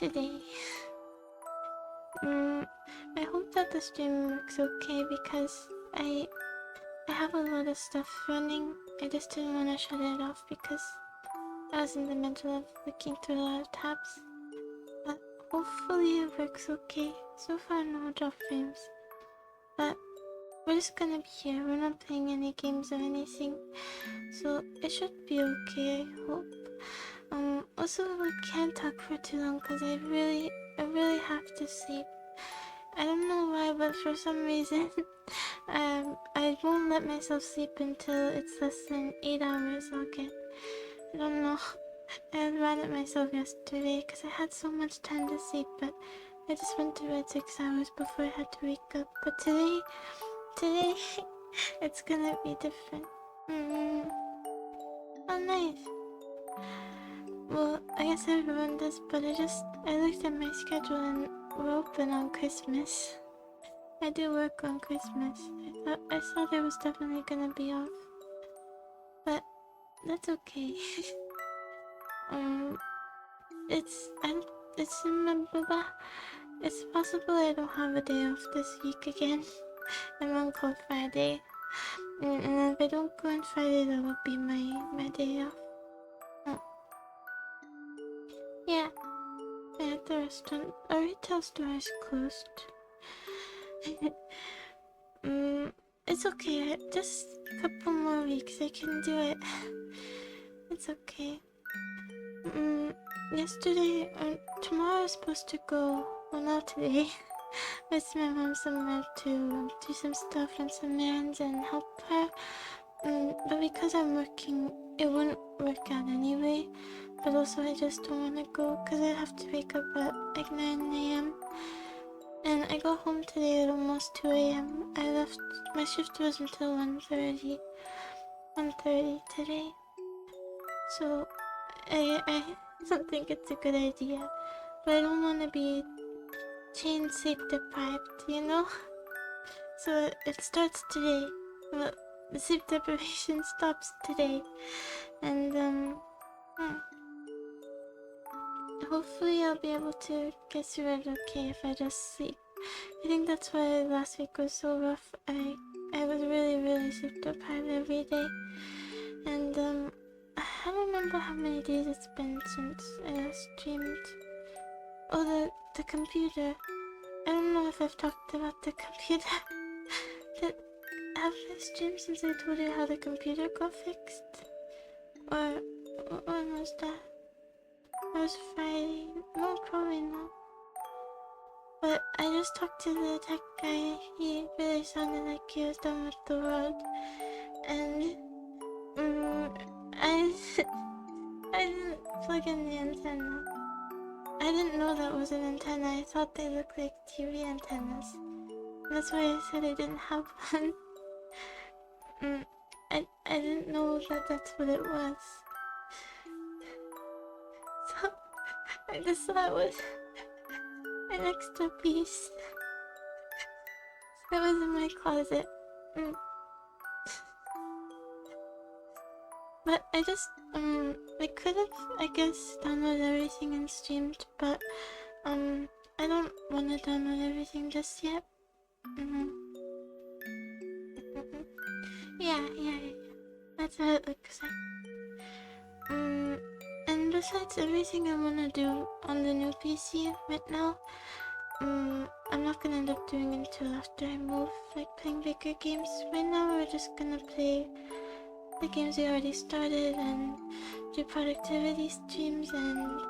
today. I hope that the stream looks okay because I have a lot of stuff running. I just didn't want to shut it off because I was in the middle of looking through a lot of tabs. But hopefully it works okay. So far no drop frames. But we're just gonna be here. We're not playing any games or anything. So it should be okay, I hope. Also we can't talk for too long because I really have to sleep. I don't know why, but for some reason, I won't let myself sleep until it's less than 8 hours. I don't know. I was mad at myself yesterday because I had so much time to sleep, but I just went to bed 6 hours before I had to wake up. But today, it's gonna be different. Oh, nice. Well, I guess I ruined this, but I looked at my schedule and we're open on Christmas. I do work on Christmas. I thought I was definitely gonna be off. But that's okay. It's possible I don't have a day off this week again. I'm on call Friday. And if I don't go on Friday, that will be my day off. Yeah. At the restaurant. Our retail store is closed. It's okay. Just a couple more weeks. I can do it. It's okay. Yesterday, tomorrow I was supposed to go. Well, not today. With my mom somewhere to do some stuff and some errands and help her. But because I'm working, it wouldn't work out anyway. But also I just don't want to go because I have to wake up at like 9 AM. And I got home today at almost 2 AM. My shift was until 1:30 today. So I don't think it's a good idea. But I don't want to be chain sleep deprived, you know? So it starts today. Well, the sleep deprivation stops today. And hopefully I'll be able to get through it okay if I just sleep. I think that's why last week was so rough. I was really sleep deprived every day. And I don't remember how many days it's been since I streamed. Oh, the computer. I don't know if I've talked about the computer. Have I streamed since I told you how the computer got fixed? Or when was that? It was Friday. No, probably not. But I just talked to the tech guy. He really sounded like he was done with the world. And I didn't plug in the antenna. I didn't know that was an antenna. I thought they looked like TV antennas. That's why I said I didn't have one. I didn't know that that's what it was. So I just thought it was an extra piece that was in my closet. But I just I could have, I guess, downloaded everything and streamed, but I don't want to download everything just yet. Yeah. That's what it looks like. And besides everything I want to do on the new PC right now, I'm not gonna end up doing until after I move, like playing bigger games. Right now we're just gonna play the games we already started and do productivity streams and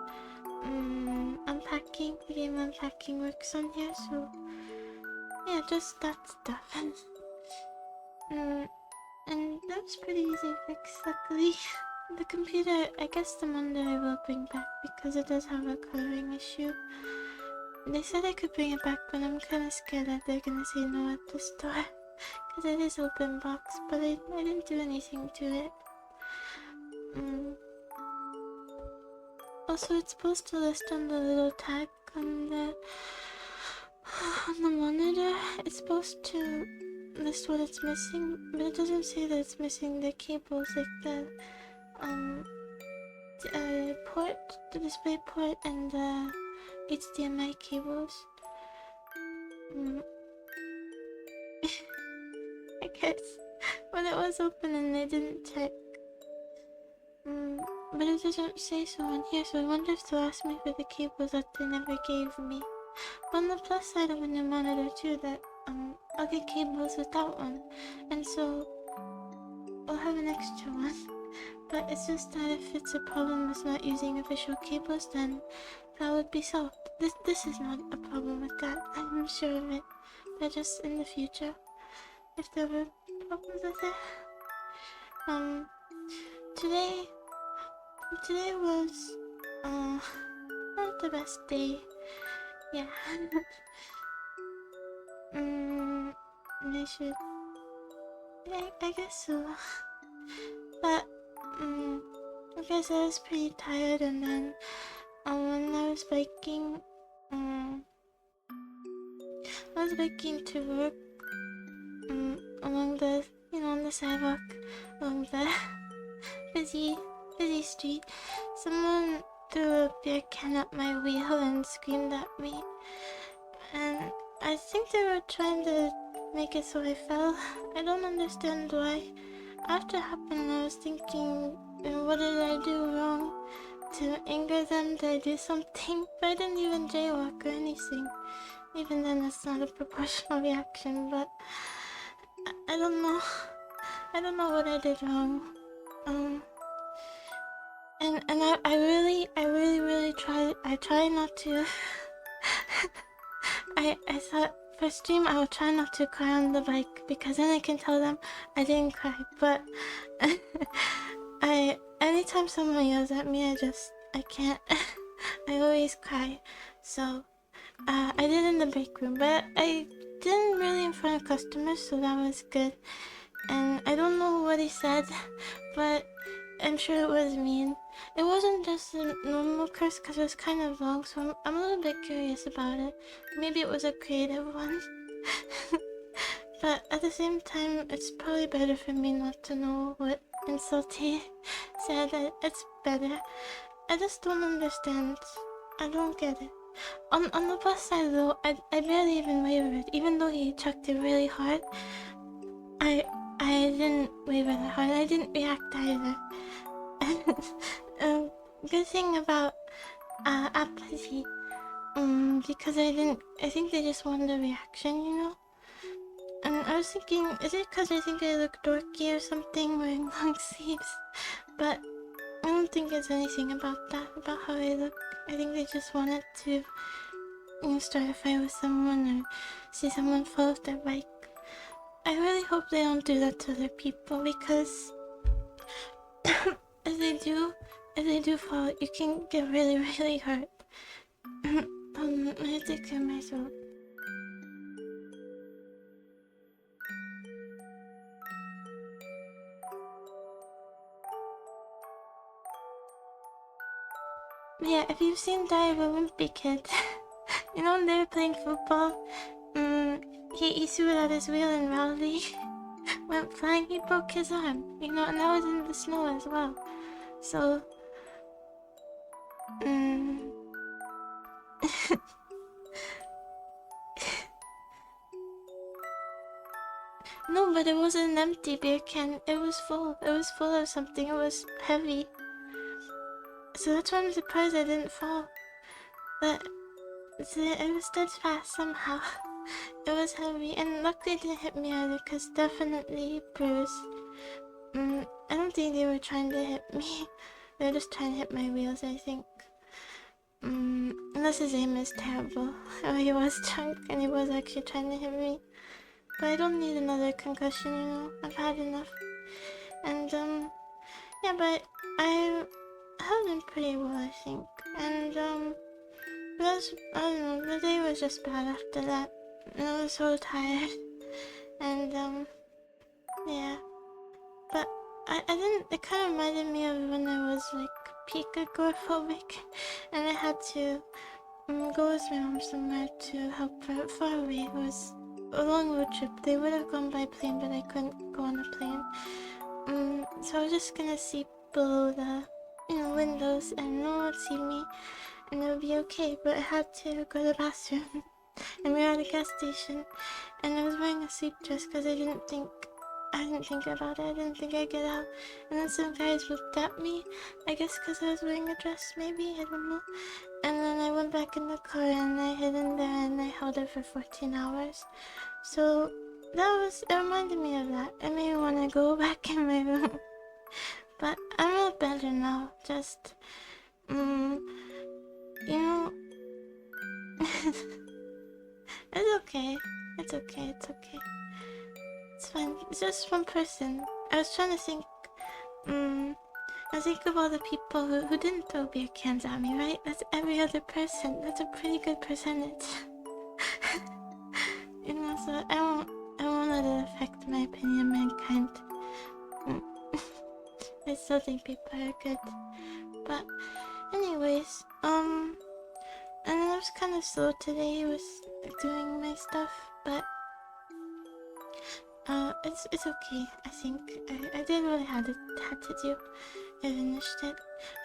unpacking. The game unpacking works on here, so yeah, just that stuff. And that was pretty easy to fix, luckily. The computer, I guess the Monday I will bring back because it does have a coloring issue. They said I could bring it back, but I'm kind of scared that they're gonna say no at the store. Because it is open box, but I didn't do anything to it. Also, it's supposed to list on the little tag on the monitor. It's supposed to list what it's missing, but it doesn't say that it's missing the cables, like the port, the display port, and the HDMI cables. I guess. But it was open and I didn't check. But it doesn't say so on here, so I wonder if they'll ask me for the cables that they never gave me. On the plus side of a new monitor too, that I'll get cables with that one, and so I'll have an extra one. But it's just that if it's a problem with not using official cables, then that would be solved. This is not a problem with that, I'm sure of it. But just in the future, if there were problems with it. Today was not the best day. Yeah. I guess so. But I guess I was pretty tired, and then when I was biking to work along the on the sidewalk, along the busy street, someone threw a beer can at my wheel and screamed at me, and I think they were trying to make it so I fell. I don't understand why. After it happened, I was thinking, what did I do wrong to anger them? Did I do something? But I didn't even jaywalk or anything. Even then, that's not a proportional reaction, but I don't know. I don't know what I did wrong. And I really try not to. I thought for stream I would try not to cry on the bike, because then I can tell them I didn't cry. But anytime someone yells at me, I can't. I always cry. So I did in the break room, but I didn't really in front of customers, so that was good. And I don't know what he said, but I'm sure it was mean. It wasn't just a normal curse because it was kind of long, so I'm a little bit curious about it. Maybe it was a creative one. But at the same time, it's probably better for me not to know what insult he said. It's better. I just don't understand. I don't get it. On the plus side though, I barely even wavered. Even though he chucked it really hard, I didn't waver that hard. I didn't react either. Good thing about apathy, because I think they just wanted a reaction, you know? And I was thinking, is it because I think I look dorky or something wearing long sleeves? But I don't think it's anything about that, about how I look. I think they just wanted to, start a fight with someone or see someone fall off their bike. I really hope they don't do that to other people, because if they do fall, you can get really, really hurt. I have to clear my throat. Yeah, if you've seen Diary of a Wimpy Kid, you know when they were playing football, he threw it at his wheel and Rowley went flying, he broke his arm, and that was in the snow as well. So, no, but it wasn't an empty beer can, it was full of something, it was heavy. So that's why I'm surprised I didn't fall. But it was steadfast somehow. It was heavy, and luckily it didn't hit me either, because definitely bruised. I don't think they were trying to hit me. They were just trying to hit my wheels, I think. Unless his aim is terrible. Or he was drunk and he was actually trying to hit me. But I don't need another concussion, I've had enough. And, yeah, but I held in pretty well, I think. And, I don't know, the day was just bad after that. I was so tired. And, yeah. But it kind of reminded me of when I was, like, peak agoraphobic. And I had to go with my mom somewhere to help her far away. It was a long road trip. They would have gone by plane, but I couldn't go on a plane. So I was just gonna see below the, windows, and no one would see me. and it would be okay, but I had to go to the bathroom. And we were at a gas station, and I was wearing a sleep dress because I didn't think about it. I didn't think I'd get out. And then some guys looked at me, I guess because I was wearing a dress, maybe, I don't know. And then I went back in the car and I hid in there and I held it for 14 hours. So it reminded me of that. It made me want to go back in my room. But I'm a lot better now. Just, you know, it's okay. It's okay. It's okay. It's fine. It's just one person. I was trying to think, I think of all the people who didn't throw beer cans at me, right? That's every other person. That's a pretty good percentage. You know, so I won't let it affect my opinion of mankind. I still think people are good. But anyways, and I was kind of slow today with doing my stuff, but it's okay. I think I did what I had to do. I finished it.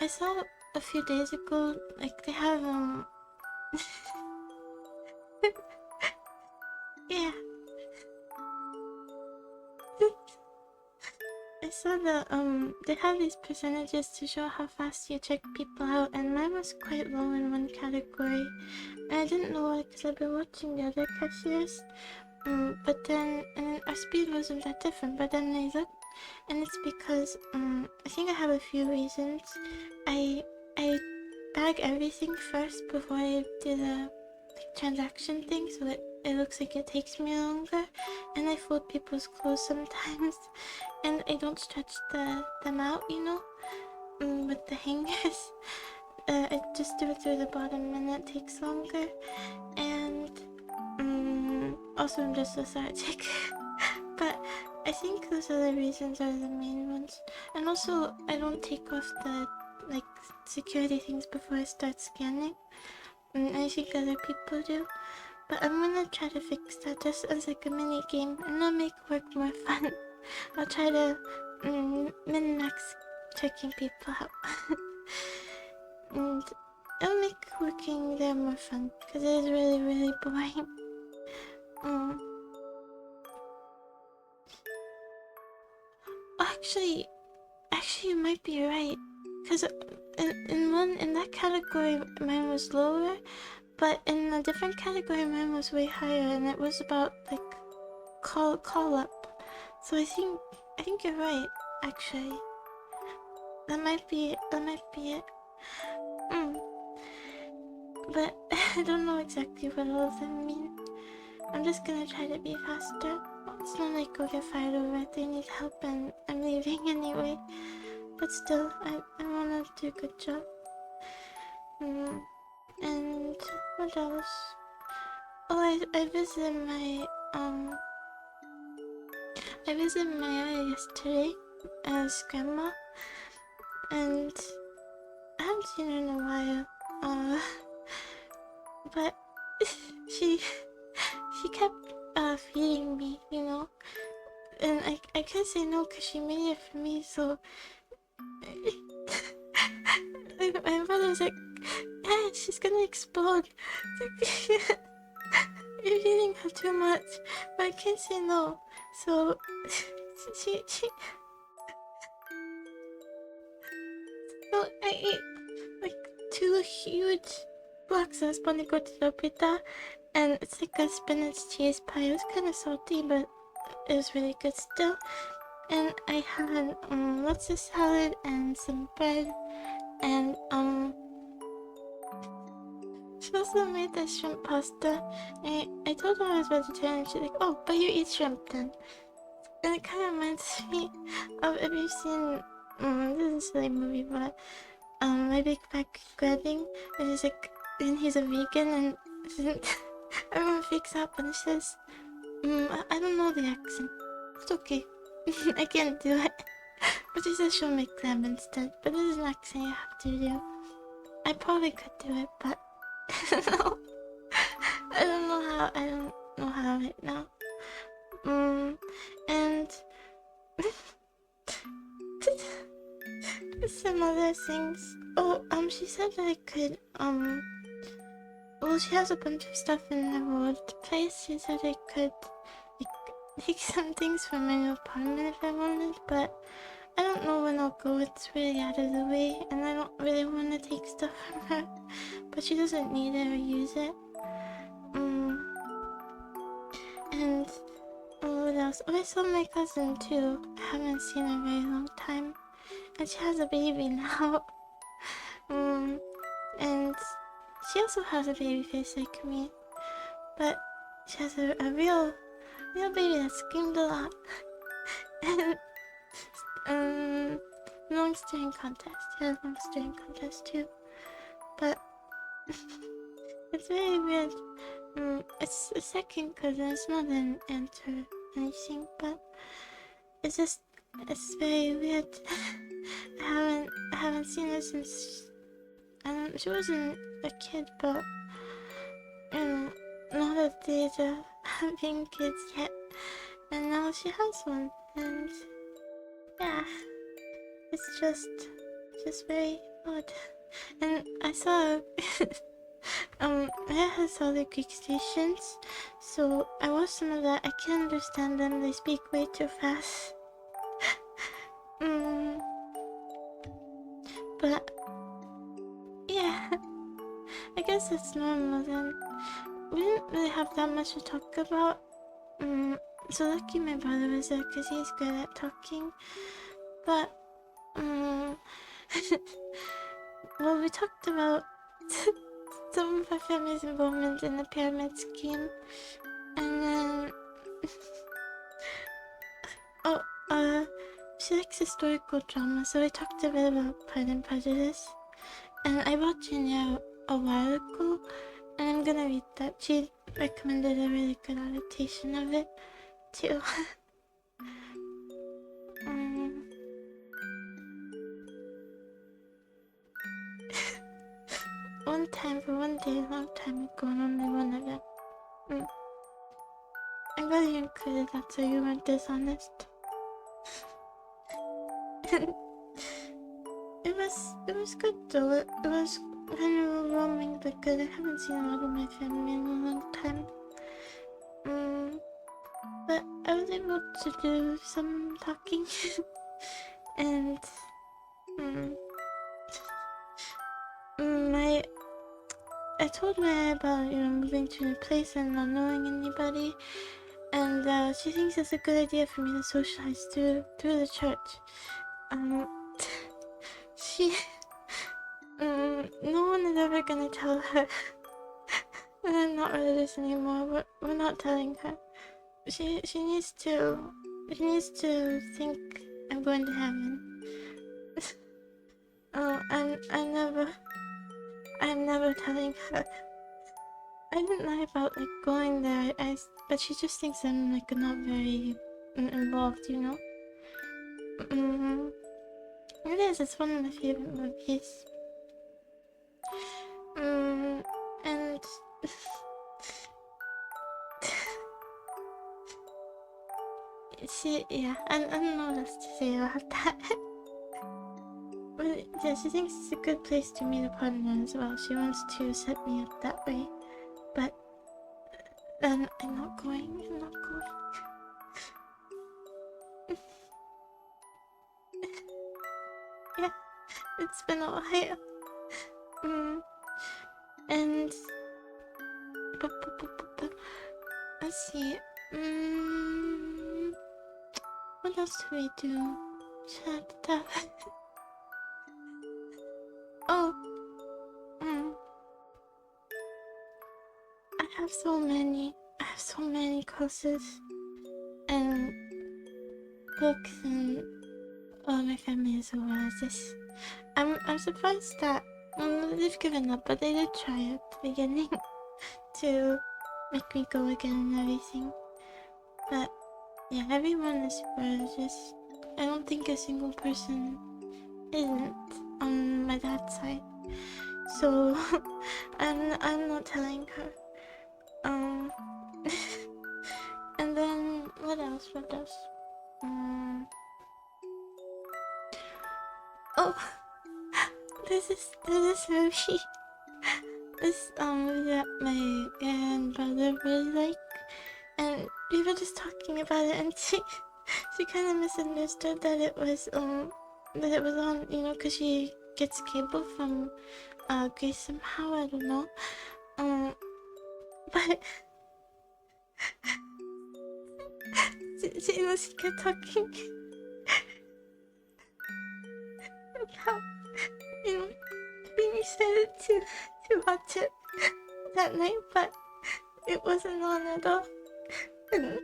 I saw a few days ago, like they have yeah. I saw that they have these percentages to show how fast you check people out, and mine was quite low in one category. And I didn't know why, because I've been watching the other cashiers. But then our speed wasn't that different. But then I looked, and it's because I think I have a few reasons. I bag everything first before I do the transaction thing, so it looks like it takes me longer. And I fold people's clothes sometimes, and I don't stretch them out, you know, with the hangers. I just do it through the bottom, and that takes longer. And also I'm just lethargic. But I think those other reasons are the main ones. And also I don't take off the security things before I start scanning. I think other people do. But I'm gonna try to fix that just as like a mini game, and it'll make work more fun. I'll try to min-max checking people out. And it'll make working there more fun, because it is really, really boring. Actually, you might be right. Because in that category, mine was lower, but in a different category, mine was way higher, and it was about like call up. So I think you're right. Actually, that might be it. But I don't know exactly what all of them mean. I'm just gonna try to be faster. It's not like I'll get fired over it. They need help, and I'm leaving anyway. But still, I wanna do a good job. And what else? Oh, I visited my aunt yesterday as grandma, and I haven't seen her in a while. But she kept feeding me, you know, and I can't say no because she made it for me. So my brother's like, "Yeah, she's gonna explode." It's like, you're feeding her too much, but I can't say no. So she so I ate like 2 huge blocks of spanicotti pita, and it's like a spinach cheese pie. It was kind of salty, but it was really good still. And I had lots of salad and some bread, and she also made the shrimp pasta. I told her I was vegetarian, and she's like, "Oh, but you eat shrimp then." And it kind of reminds me of, if you've seen, this is a silly movie, but My Big Fat Wedding, and he's like, and he's a vegan, and everyone freaks out, and she says, I don't know the accent. It's okay. I can't do it. But she says she'll make them instead. But this is an accent you have to do. I probably could do it, but I don't know how right now. And some other things. Oh, she said that I could, well, she has a bunch of stuff in the road place. She said I could, like, take some things from my new apartment if I wanted, but I don't know when I'll go. It's really out of the way, and I don't really want to take stuff from her. But she doesn't need it or use it. And what else? Oh, I saw my cousin too. I haven't seen her in a very long time. And she has a baby now. And she also has a baby face like me. But she has a real baby that screamed a lot. And long steering contest. She has long steering contest too. But it's very weird. It's a second cousin. It's not an aunt or anything, but it's very weird. I haven't seen her since she wasn't a kid, but not at the age of having kids yet, and now she has one, and yeah, it's just very odd. And I saw Maya has all the Greek stations, so I watched some of that. I can't understand them, they speak way too fast. But yeah, I guess it's normal then. We didn't really have that much to talk about. So lucky my brother was there because he's good at talking. But well, we talked about some of my family's involvement in the pyramid scheme, and then she likes historical drama, so we talked a bit about Pride and Prejudice. And I watched Jenya a while ago, and I'm gonna read that. She recommended a really good adaptation of it too. One time, for one day, a long time ago, and only one of them. I'm glad you included that so you weren't dishonest. It was good though. It was kind of overwhelming but good. I haven't seen a lot of my family in a long time. But I was able to do some talking. And I told Maya about, moving to a new place and not knowing anybody, and she thinks it's a good idea for me to socialize through the church. No one is ever gonna tell her that I'm not religious anymore. We're not telling her. She needs to think I'm going to heaven. Oh, I'm never telling her. I didn't lie about going there. But she just thinks I'm not very involved, It is. It's one of my favorite movies. And I don't know what else to say about that. But yeah, she thinks it's a good place to meet a partner as well. She wants to set me up that way. But I'm not going. Yeah, it's been a while. And let's see. What else do we do? Oh, I have so many courses and books, and my family is so well. It's just I'm surprised that they've given up, but they did try at the beginning to make me go again and everything. But yeah, everyone is super religious. I don't think a single person isn't on my dad's side. So I'm not telling her. And then what else? Oh, there's this movie. This movie that my grandbrother really liked, and we were just talking about it, and she kind of misunderstood that it was on, you know, because she gets cable from Grace somehow, I don't know. But she kept talking about, you know, being excited to watch it that night, but it wasn't on at all. And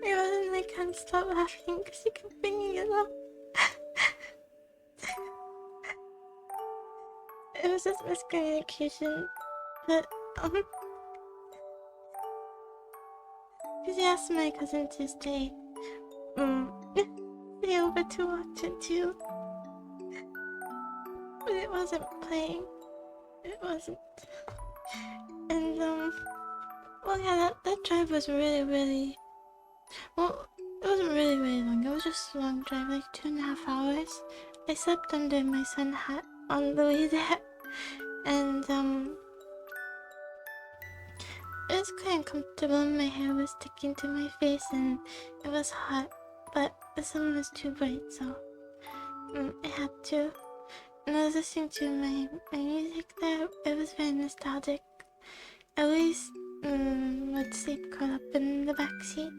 it wasn't, I can't stop laughing because she kept bringing it up. It was just miscommunication, but because he asked my cousin to stay over to watch it too, but it wasn't playing. It wasn't. And well, yeah, that drive was really, well, it wasn't really long. It was just a long drive, like 2.5 hours. I slept under my sun hat on the way there, and it was quite uncomfortable. My hair was sticking to my face, and it was hot, but the sun was too bright, so I had to. And I was listening to my music there. It was very nostalgic. I always would sleep curled up in the backseat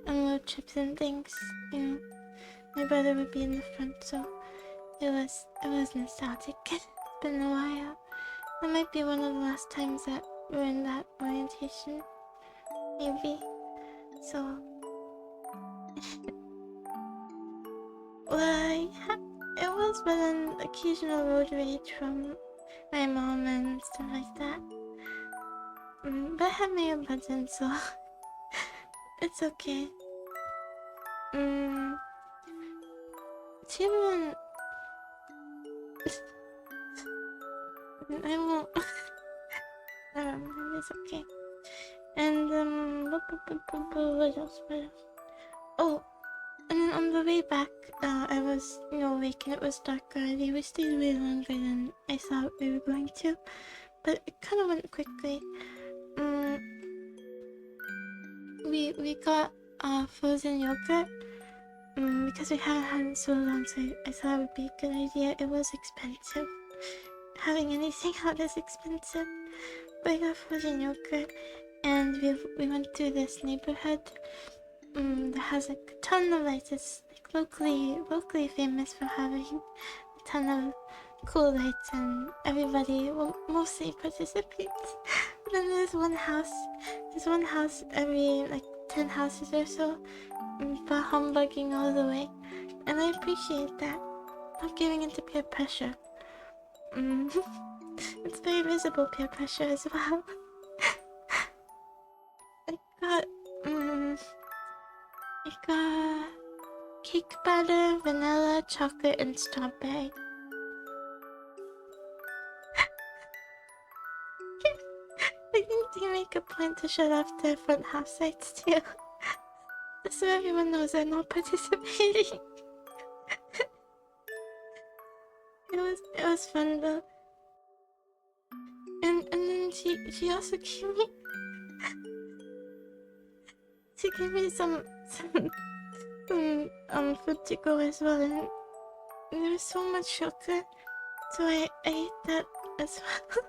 on road trips and things. You know, my brother would be in the front, so it was nostalgic. It's been a while. That might be one of the last times that we're in that orientation, maybe. So, well, it was with an occasional road rage from my mom and stuff like that. But I have my earbuds in, so it's okay. Children, I won't. It's okay. And what else? Oh, and then on the way back, I was, you know, awake and it was dark already. We stayed way longer than I thought we were going to, but it kind of went quickly. We got frozen yogurt because we haven't had it so long, so I thought it would be a good idea. It was expensive. Having anything out is expensive. But I got frozen yogurt, and we went through this neighborhood that has like a ton of lights. It's like locally famous for having a ton of cool lights, and everybody, well, mostly participates. But then there's one house every like 10 houses or so for humbugging all the way, and I appreciate that. Not giving into peer pressure. It's very visible peer pressure as well. I got cake batter, vanilla, chocolate, and strawberry. I think they make a point to shut off their front house lights too. So everyone knows they're not participating. It was fun though. And then she also gave me some food to go as well, and there was so much sugar, so I ate that as well.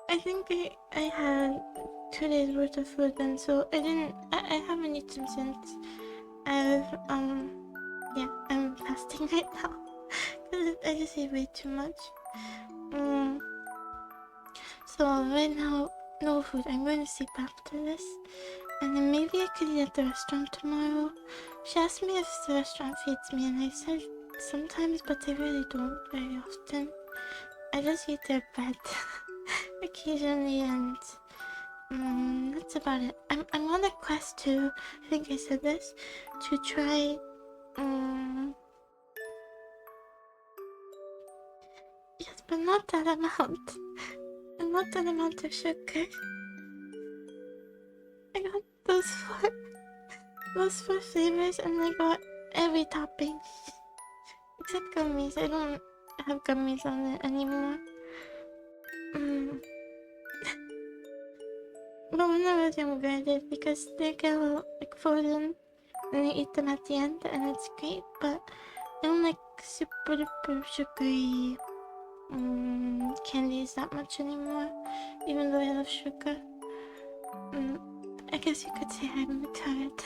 I think I had 2 days worth of food, and so I haven't eaten since. Yeah, I'm fasting right now because I just ate way too much. So right now, no food. I'm going to sleep after this, and then maybe I could eat at the restaurant tomorrow. She asked me if the restaurant feeds me, and I said sometimes, but they really don't very often. I just eat their bread occasionally, and that's about it. I'm on a quest to, I think I said this, to try yes, but not that amount. And not that amount of sugar. I got those four flavors, and I got every topping except gummies. I don't have gummies on it anymore. But when I was younger, I did because they get all like frozen and you eat them at the end, and it's great. But I don't like super duper sugary candies that much anymore, even though I love sugar. I guess you could say I'm retired.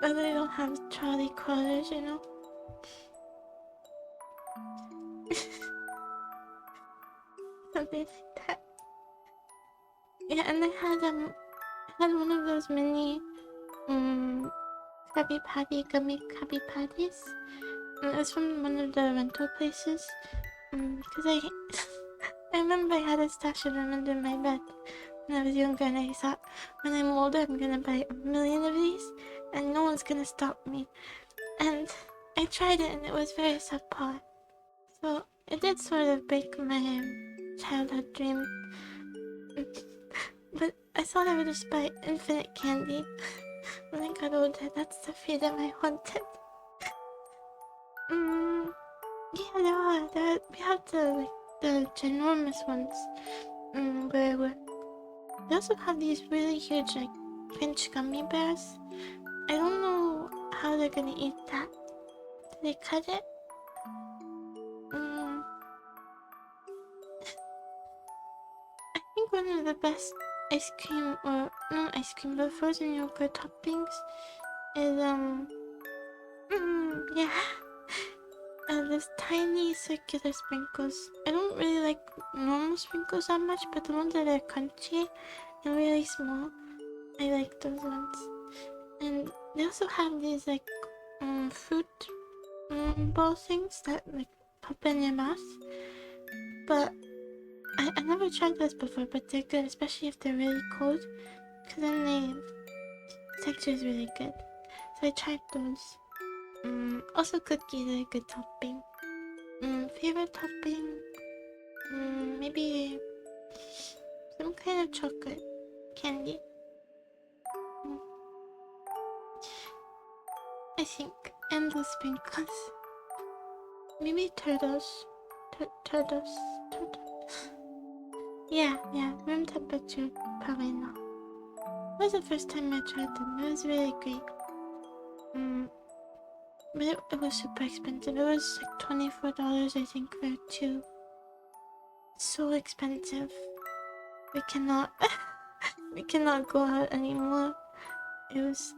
But I don't have Charlie quarters, you know? Something like that. Yeah, and I had one of those mini Krabby Patty gummy Krabby Patties. And it was from one of the rental places. Because I remember I had a stash of them under my bed when I was younger, and I thought, when I'm older, I'm gonna buy 1,000,000 of these, and no one's gonna stop me. And I tried it, and it was very subpar. So it did sort of break my childhood dream. But I thought I would just buy infinite candy when I got older. That's the freedom I wanted. Yeah, there are. We have the ginormous ones. Where I work. They also have these really huge, like, pinch gummy bears. I don't know how they're gonna eat that. Do they cut it? I think one of the best ice cream, or not ice cream, but frozen yogurt toppings is, yeah. There's tiny circular sprinkles. I don't really like normal sprinkles that much, but the ones that are crunchy and really small, I like those ones. And they also have these, like, fruit ball things that, like, pop in your mouth. But I never tried those before, but they're good, especially if they're really cold, because then the texture is really good. So I tried those. Also cookies are a good topping. Favorite topping? Maybe some kind of chocolate candy. I think. And those sprinkles. Maybe turtles. Turtles. Yeah, room temperature, probably not. It was the first time I tried them. It was really great. But it was super expensive. It was like $24, I think, for two. So expensive. We cannot we cannot go out anymore. I was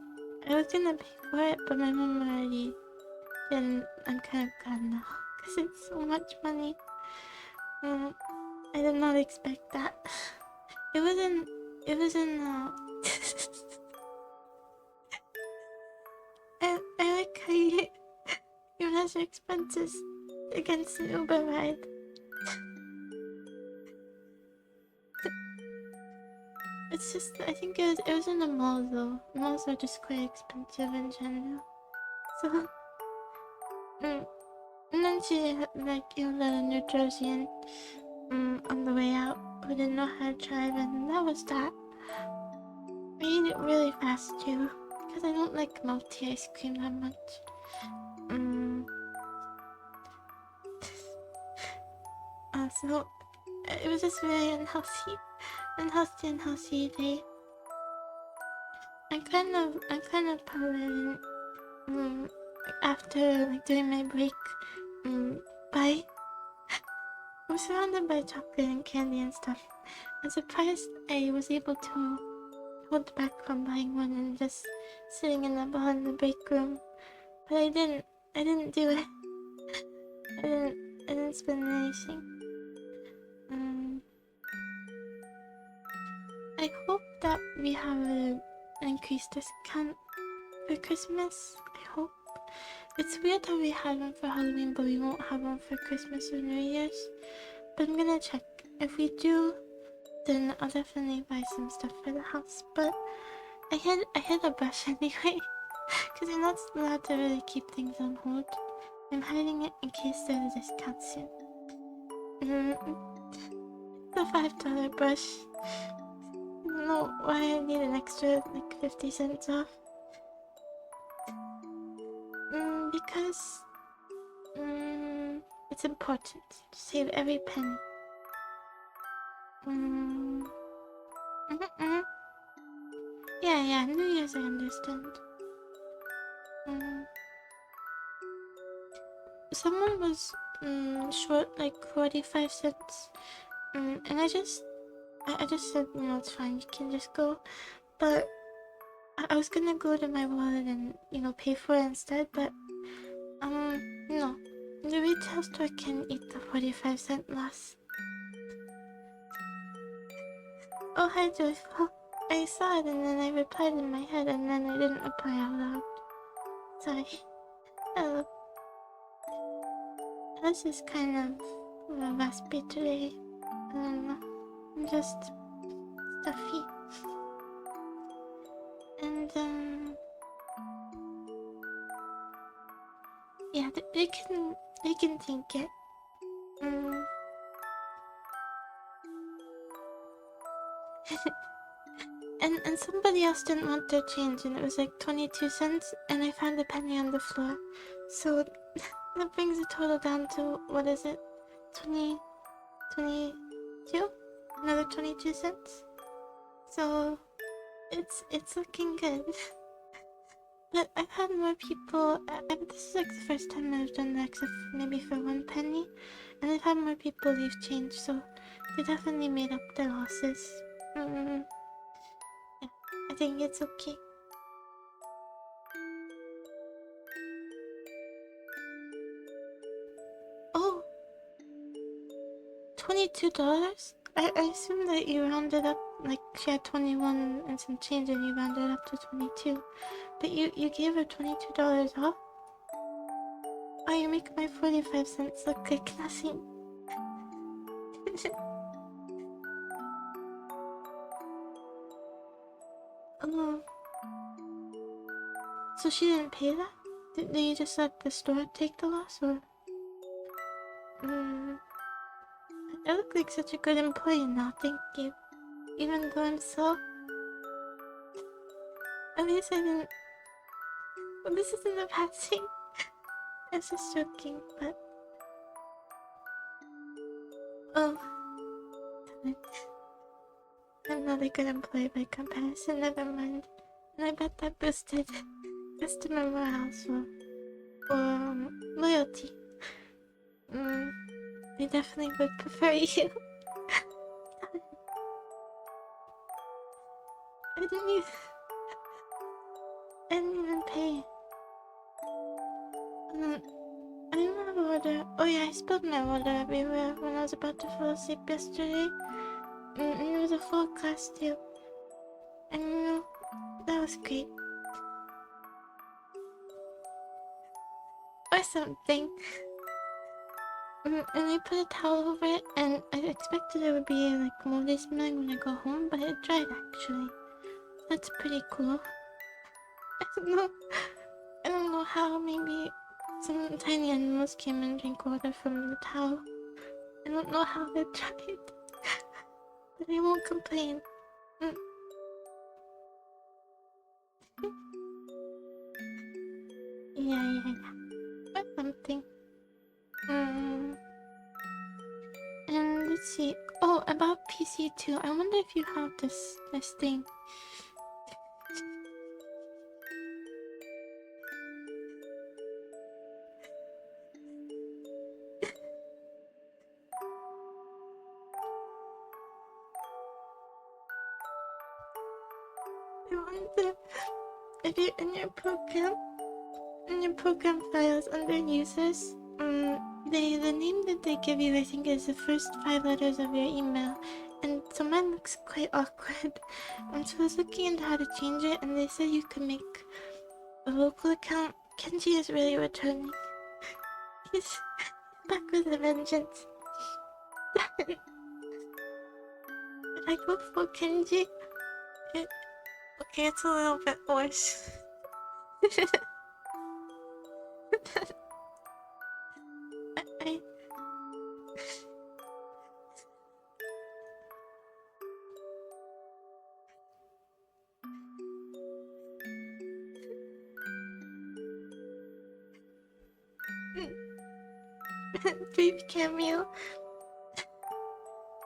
gonna pay for it, but my mom already didn't. I'm kind of glad now, because it's so much money. I did not expect that. It was in I like how you measure expenses against an Uber ride. It's just, I think it was in a mall though. Malls are just quite expensive in general. So, and then she had, like, lived in New Jersey, and on the way out, we didn't know how to drive, and that was that. I ate it really fast too, because I don't like melty ice cream that much. So it was just very unhealthy day. I kind of probably after, like, during my break, by I was surrounded by chocolate and candy and stuff. I'm surprised I was able to hold back from buying one and just sitting in the bar in the break room. But I didn't do it. I didn't spend anything. I hope that we have an increased discount for Christmas. I hope. It's weird that we had one for Halloween, but we won't have one for Christmas or New Year's. But I'm gonna check. If we do, then I'll definitely buy some stuff for the house. But I hid a brush anyway, because I'm not allowed to really keep things on hold. I'm hiding it in case there's a discount soon. The $5 brush. I don't know why I need an extra, like, 50 cents off. Because It's important to save every penny. Yeah, New Year's I understand. Someone was short like 45 cents. And I just said, it's fine, you can just go. But I was gonna go to my wallet and, pay for it instead, but no. The retail store can eat the 45-cent loss. Oh, hi, Joyful. I saw it and then I replied in my head and then I didn't reply out loud. Sorry. Hello. This is kind of raspy today. I don't know. I'm just stuffy. And, yeah, they can think it. And somebody else didn't want their change, and it was like 22 cents, and I found a penny on the floor. So that brings the total down to, what is it? 22? Another 22 cents? So it's looking good. But I've had more people. This is like the first time I've done that, except maybe for 1 penny, and I've had more people leave change, so they definitely made up their losses. Yeah, I think it's okay. Oh, $22? I assume that you rounded up, like she had 21 and some change, and you rounded up to 22. But you gave her $22 off? Oh, you make my 45 cents look like nothing. Oh. So she didn't pay that? Did you just let the store take the loss, or? I look like such a good employee now, thank you. Even though I'm so... At least I didn't... Well, this isn't a bad thing. I was just joking, but... Oh. Damn it. I'm not a good employee by comparison, never mind. And I bet that boosted customer morale, so... Or loyalty. I definitely would prefer you. I didn't even pay. I don't have water. Oh yeah, I spilled my water everywhere when I was about to fall asleep yesterday. And it was a full class too. And that was great. Or something. And I put a towel over it, and I expected it would be like moldy smelling when I go home, but it dried actually. That's pretty cool. I don't know how. Maybe some tiny animals came and drank water from the towel. I don't know how it dried, but I won't complain. Yeah. Or something. And let's see. Oh, about PC too. I wonder if you have this thing. I wonder if you're in your program files under users, the name that they give you, I think, is the first 5 letters of your email, and so mine looks quite awkward. So I was looking into how to change it, and they said you can make a local account. Kenji is really returning. He's back with a vengeance. If I go full Kenji, okay, it's a little bit worse. I Baby cameo.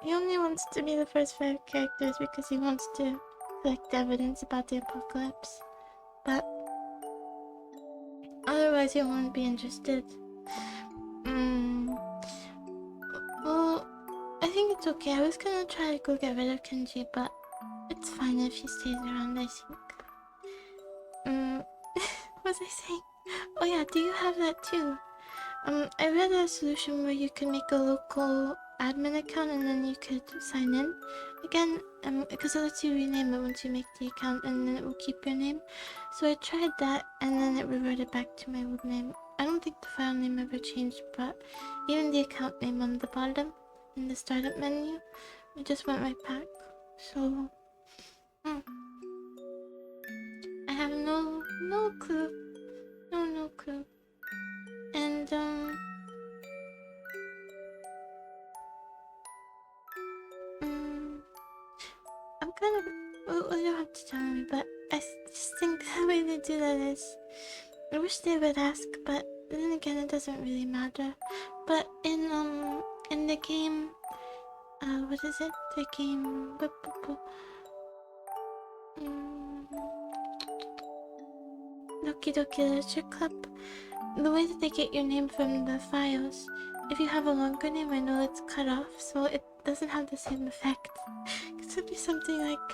He only wants to be the first 5 characters because he wants to collect evidence about the apocalypse. But otherwise he won't be interested. Well, I think it's okay. I was gonna try to go get rid of Kenji, but it's fine if he stays around, I think. What was I saying? Oh yeah, do you have that too? I read a solution where you can make a local admin account and then you could sign in again, because it lets you rename it once you make the account and then it will keep your name. So I tried that and then it reverted back to my old name. I don't think the file name ever changed, but even the account name on the bottom in the startup menu, it just went right back. So, I have no clue. No clue. And, I'm kind of... Well, you don't have to tell me, but I just think the way they do that is... I wish they would ask, but then again, it doesn't really matter. But in the game... what is it? The game... Doki Doki Literature Club. The way that they get your name from the files, if you have a longer name, I know it's cut off, so it doesn't have the same effect. It could be something like,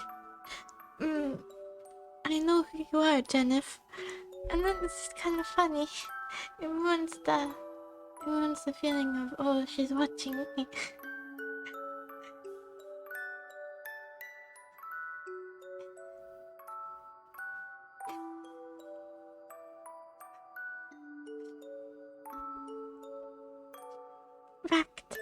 I know who you are, Jennifer. And then it's kind of funny. It ruins the feeling of, oh, she's watching me. Fact.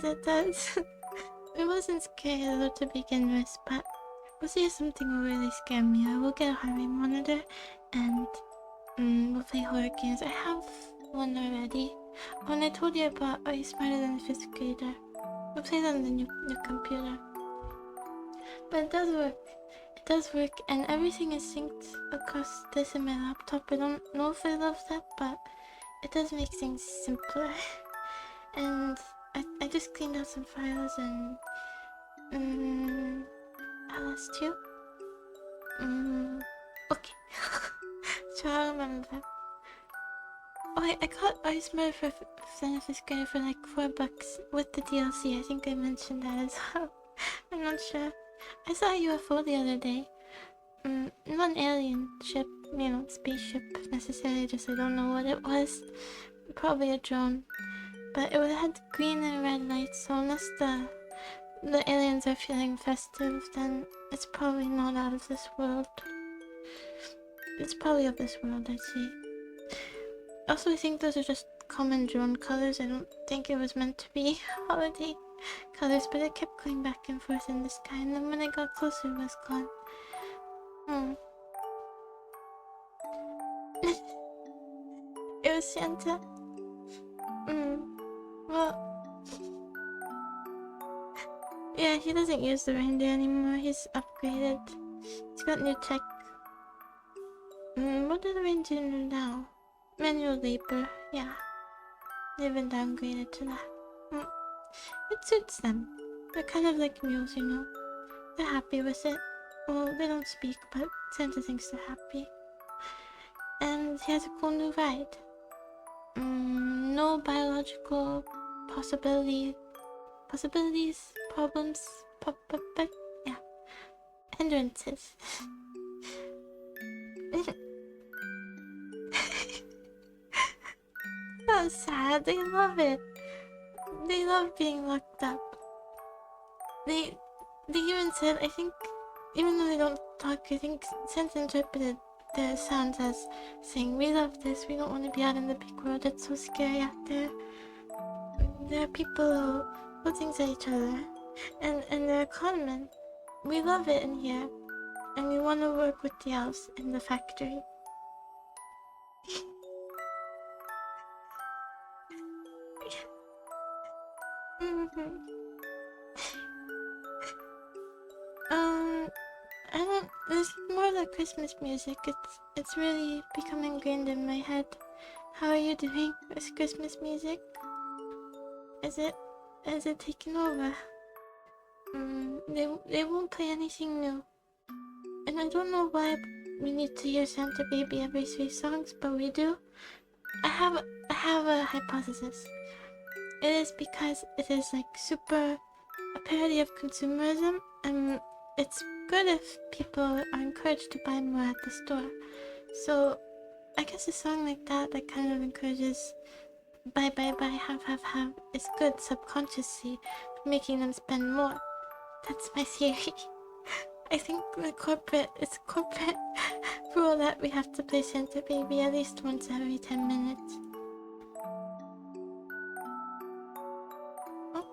It does. It wasn't scary though to begin with, but we'll see if something will really scare me. I will get a heart rate monitor and we'll play horror games. I have one already. When I told you about Are You Smarter Than a 5th Grader? We'll play that on the new computer. But it does work. It does work, and everything is synced across this and my laptop. I don't know if I love that, but it does make things simpler. And I just cleaned out some files and LS too. Okay. So I remember that. Oh, I got Ice Mode for 5th Grader for like $4 with the DLC. I think I mentioned that as well. I'm not sure. I saw a UFO the other day. Not an alien ship, you know, spaceship necessarily, just I don't know what it was. Probably a drone. But it had green and red lights, so unless the aliens are feeling festive, then it's probably not out of this world. It's probably of this world, I'd say. Also, I think those are just common drone colors. I don't think it was meant to be holiday colors, but it kept going back and forth in the sky, and then when I got closer, it was gone. It was Santa. Well, yeah, he doesn't use the reindeer anymore. He's upgraded. He's got new tech. What do the reindeer do now? Manual labor, yeah. They've been downgraded to that. It suits them. They're kind of like mules, you know. They're happy with it. Well, they don't speak, but Santa thinks they're happy. And he has a cool new ride. No biological possibilities, problems, yeah, hindrances. So sad. They love it. They love being locked up. They even said, I think, even though they don't talk, I think Santa interpreted their sounds as saying, "We love this. We don't want to be out in the big world. It's so scary out there. There are people who things at each other, and they're common. We love it in here, and we want to work with the elves in the factory." There's more like Christmas music. It's really become ingrained in my head. How are you doing with Christmas music? Is it taking over? They won't play anything new. And I don't know why we need to hear Santa Baby every 3 songs, but we do. I have a hypothesis. It is because it is like super a parody of consumerism, and it's good if people are encouraged to buy more at the store. So I guess a song like that kind of encourages buy, have is good subconsciously, making them spend more. That's my theory. I think it's corporate rule that we have to play Santa Baby at least once every 10 minutes. Oh,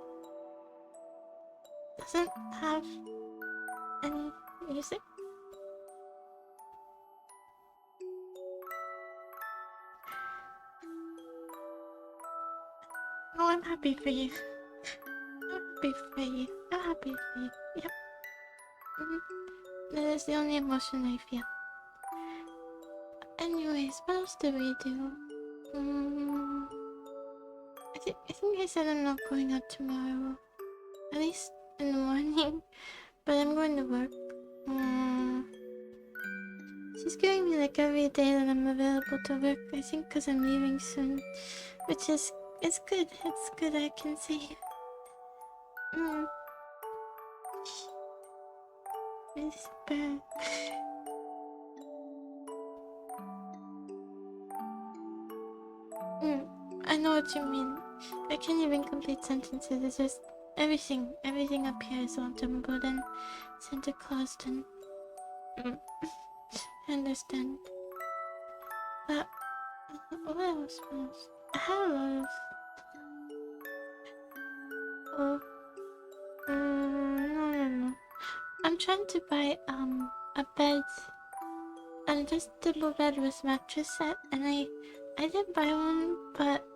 doesn't have any music? Oh, I'm happy for you. I'm happy for you. Yep. That is the only emotion I feel. Anyways, what else do we do? I think I said I'm not going out tomorrow. At least in the morning. But I'm going to work. She's giving me like every day that I'm available to work. I think because I'm leaving soon. Which is, it's good. It's good, I can see. Whisper. I know what you mean. I can't even complete sentences. It's just everything up here is all jumbled and Santa Claus and I understand. But what else? I had a lot of. Oh, no. I'm trying to buy a bed, an adjustable bed with mattress set, and I did buy one, but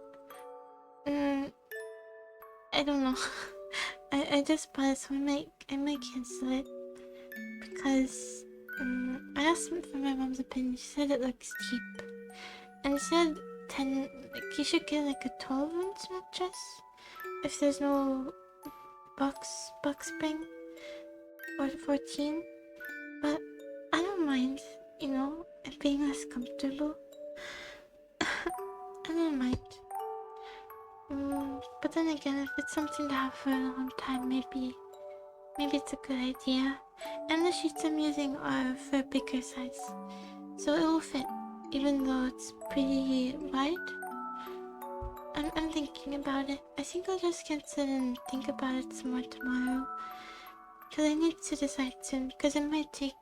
I don't know. I just bought it, so I might cancel it because I asked for my mom's opinion. She said it looks cheap, and she said 10. Like you should get like a 12-ounce mattress if there's no box spring, or 14. But I don't mind, it being less comfortable. I don't mind. But then again, if it's something to have for a long time, maybe it's a good idea. And the sheets I'm using are for a bigger size, so it will fit, even though it's pretty wide. I'm thinking about it. I think I'll just cancel and think about it some more tomorrow. Because I need to decide soon, because it might take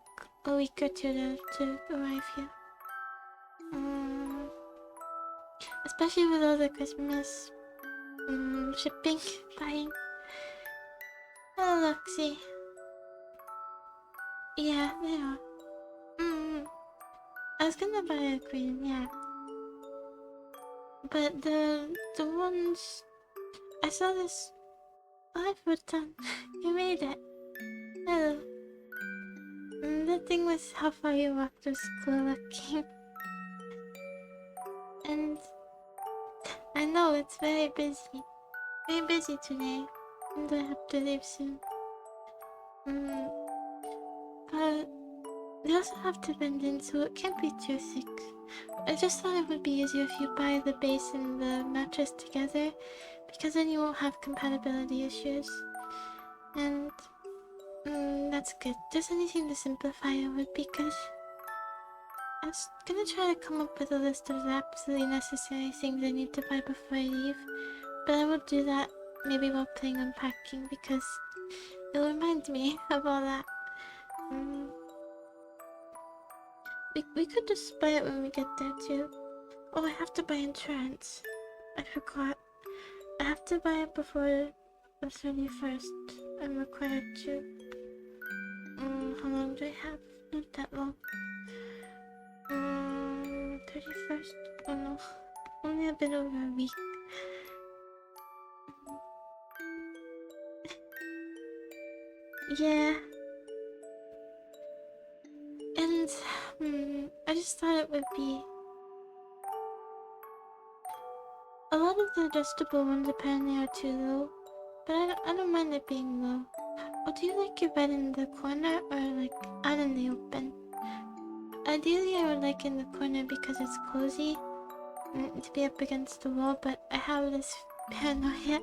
a week or two to arrive here. Especially with all the Christmas shipping, buying. Oh, Luxie. Yeah, they are. I was gonna buy a queen, yeah. But the ones I saw this. I've done. You made it. Hello. The thing was how far you walked was cool looking. And I know it's very busy. Very busy today. And I have to leave soon. But they also have to bend in, so it can't be too thick. I just thought it would be easier if you buy the base and the mattress together, because then you won't have compatibility issues. And that's good. Just anything to simplify it would be good. I was gonna try to come up with a list of the absolutely necessary things I need to buy before I leave, but I will do that maybe while playing unpacking, because it'll remind me of all that. We could just buy it when we get there too. Oh, I have to buy insurance. I forgot. I have to buy it before the 31st. I'm required to. How long do I have? Not that long. 31st? Oh no. Only a bit over a week. Yeah. just thought it would be... A lot of the adjustable ones apparently are too low, but I don't mind it being low. Oh, do you like your bed in the corner or like out in the open? Ideally, I would like in the corner because it's cozy to be up against the wall, but I have this paranoia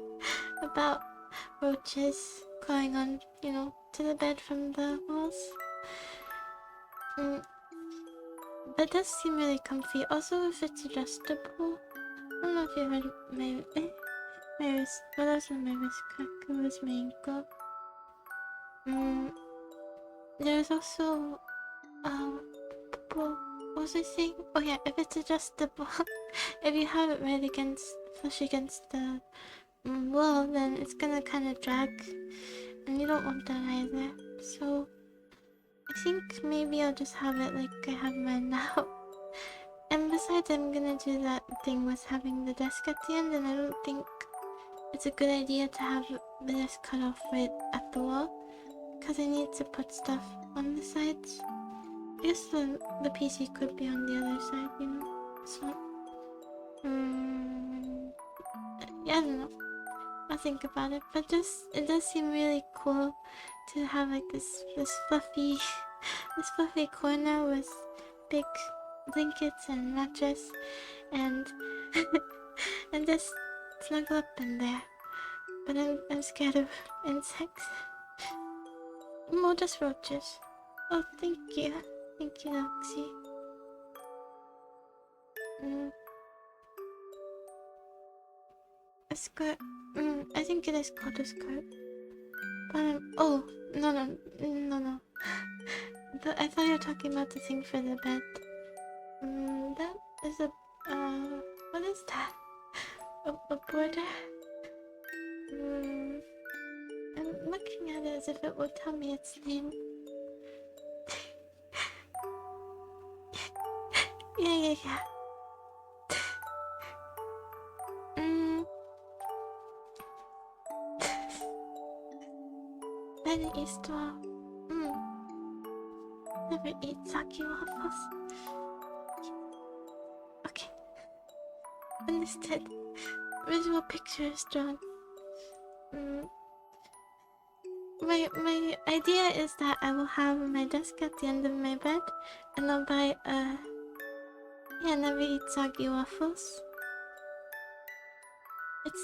about roaches crawling on, you know, to the bed from the walls. That does seem really comfy. Also, if it's adjustable, I don't know if you heard my wrist. Well, that wasn't my wrist crack. It was my ankle. There's also what was I saying? Oh yeah, if it's adjustable, if you have it right against, flush against the wall, then it's gonna kind of drag, and you don't want that either. So I think maybe I'll just have it like I have mine now. And besides, I'm gonna do that thing with having the desk at the end, and I don't think it's a good idea to have the desk cut off right at the wall, because I need to put stuff on the sides. I guess the PC could be on the other side, you know? So, yeah, I don't know. I'll think about it, but just, it does seem really cool to have like this fluffy, this fluffy corner with big blankets and mattress, and and just snuggle up in there. But I'm scared of insects. More just roaches. Oh, thank you, Loxy. A skirt. I think it is called a skirt. But oh no. I thought you were talking about the thing for the bed. That is a what is that? A border? I'm looking at it as if it will tell me its name. Yeah. Bed and eat straw. Never eat sake waffles. Okay. Understood. Visual picture is drawn. My idea is that I will have my desk at the end of my bed, and I'll buy never eat soggy waffles.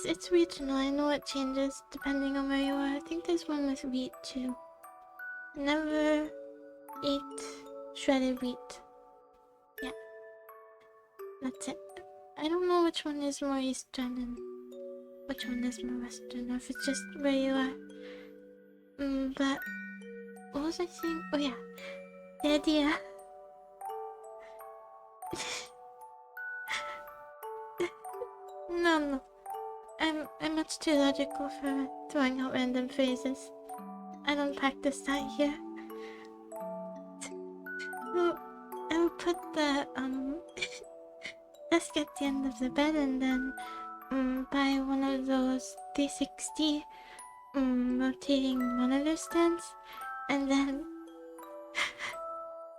It's regional. I know it changes depending on where you are. I think there's one with wheat too. Never eat shredded wheat. Yeah, that's it. I don't know which one is more Eastern and which one is more Western, or if it's just where you are. But what was I saying? Oh yeah, the idea. No. I'm much too logical for throwing out random phrases. I don't practice that here. I will put the desk at the end of the bed, and then buy one of those 360 rotating monitor stands, and then